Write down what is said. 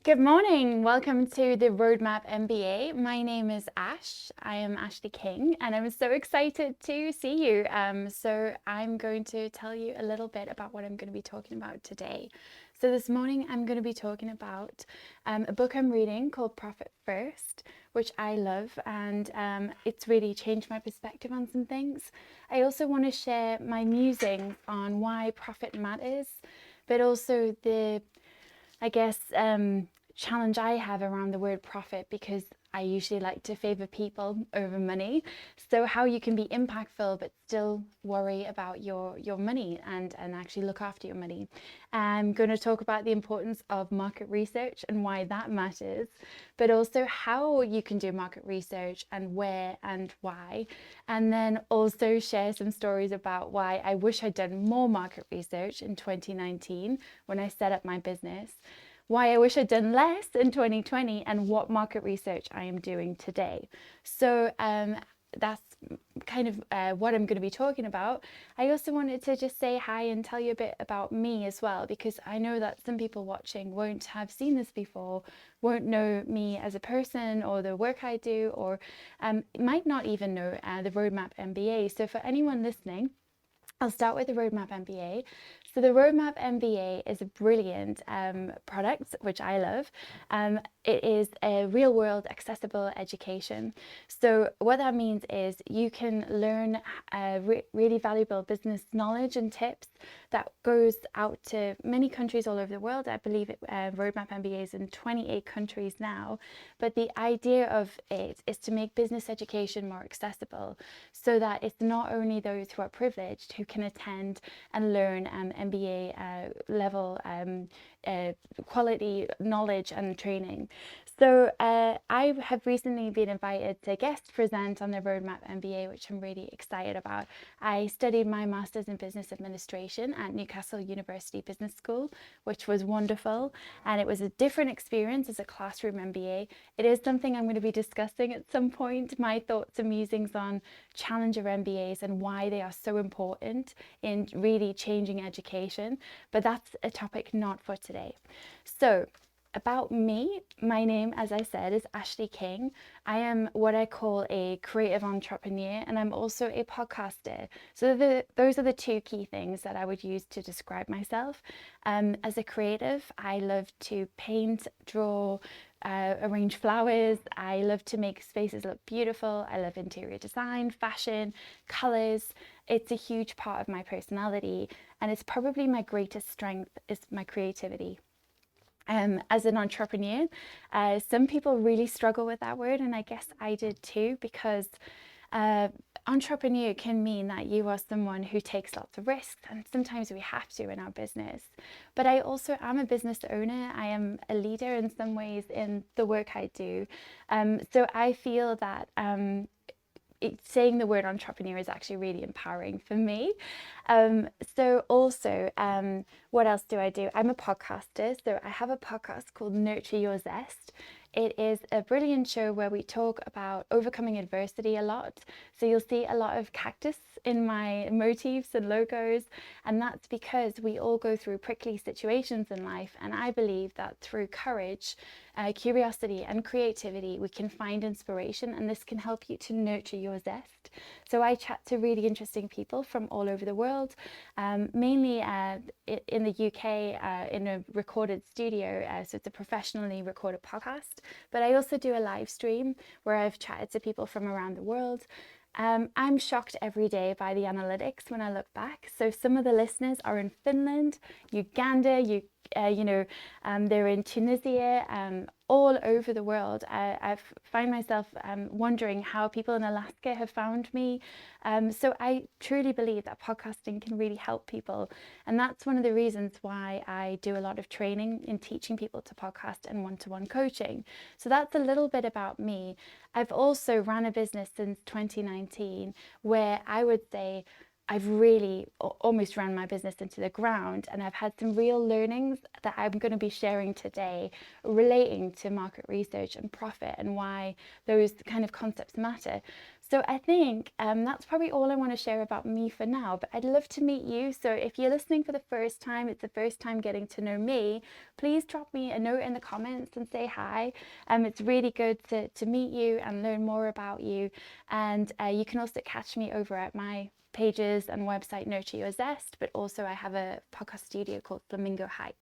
Good morning. Welcome to the Roadmap MBA. My name is Ash. I am Ashleigh King, and I'm so excited to see you. So I'm going to tell you a little bit about what I'm going to be talking about today. So this morning I'm going to be talking about a book I'm reading called Profit First, which I love, and it's really changed my perspective on some things. I also want to share my musings on why profit matters, but also the challenge I have around the word profit, because I usually like to favor people over money. So how you can be impactful but still worry about your money and actually look after your money. I'm going to talk about the importance of market research and why that matters, but also how you can do market research and where and why. And then also share some stories about why I wish I'd done more market research in 2019 when I set up my business, why I wish I'd done less in 2020, and what market research I am doing today. So that's kind of what I'm going to be talking about. I also wanted to just say hi and tell you a bit about me as well, because I know that some people watching won't have seen this before, won't know me as a person or the work I do, or might not even know the Roadmap MBA. So for anyone listening, I'll start with the Roadmap MBA. So the Roadmap MBA is a brilliant product, which I love. It is a real world accessible education. So what that means is you can learn really valuable business knowledge and tips that goes out to many countries all over the world. I believe Roadmap MBA is in 28 countries now. But the idea of it is to make business education more accessible, so that it's not only those who are privileged who can attend and learn MBA level quality knowledge and training. So I have recently been invited to guest present on the Roadmap MBA, which I'm really excited about. I studied my Master's in Business Administration at Newcastle University Business School, which was wonderful, and it was a different experience as a classroom MBA. It is something I'm going to be discussing at some point, my thoughts and musings on Challenger MBAs and why they are so important in really changing education, but that's a topic not for today. So about me, my name, as I said, is Ashleigh King. I am what I call a creative entrepreneur, and I'm also a podcaster. So those are the two key things that I would use to describe myself. As a creative, I love to paint, draw, arrange flowers. I love to make spaces look beautiful. I love interior design, fashion, colors. It's a huge part of my personality, and it's probably my greatest strength is my creativity. As an entrepreneur, some people really struggle with that word, and I guess I did too, because entrepreneur can mean that you are someone who takes lots of risks, and sometimes we have to in our business. But I also am a business owner. I am a leader in some ways in the work I do. So I feel that saying the word entrepreneur is actually really empowering for me. So also, what else do I do? I'm a podcaster. So I have a podcast called Nurture Your Zest. It is a brilliant show where we talk about overcoming adversity a lot. So you'll see a lot of cactus in my motifs and logos, and that's because we all go through prickly situations in life, and I believe that through courage, curiosity and creativity, we can find inspiration, and this can help you to nurture your zest. So I chat to really interesting people from all over the world, mainly in the UK in a recorded studio, so it's a professionally recorded podcast, but I also do a live stream where I've chatted to people from around the world. I'm shocked every day by the analytics when I look back. So some of the listeners are in Finland, Uganda, they're in Tunisia, all over the world. I find myself wondering how people in Alaska have found me. So I truly believe that podcasting can really help people. And that's one of the reasons why I do a lot of training in teaching people to podcast and one-to-one coaching. So that's a little bit about me. I've also ran a business since 2019 where I would say I've really almost ran my business into the ground, and I've had some real learnings that I'm going to be sharing today relating to market research and profit and why those kind of concepts matter. So I think that's probably all I want to share about me for now, but I'd love to meet you. So if you're listening for the first time, it's the first time getting to know me, please drop me a note in the comments and say hi. It's really good to meet you and learn more about you. And you can also catch me over at my pages and website Nurture Your Zest, but also I have a podcast studio called Flamingo Heights.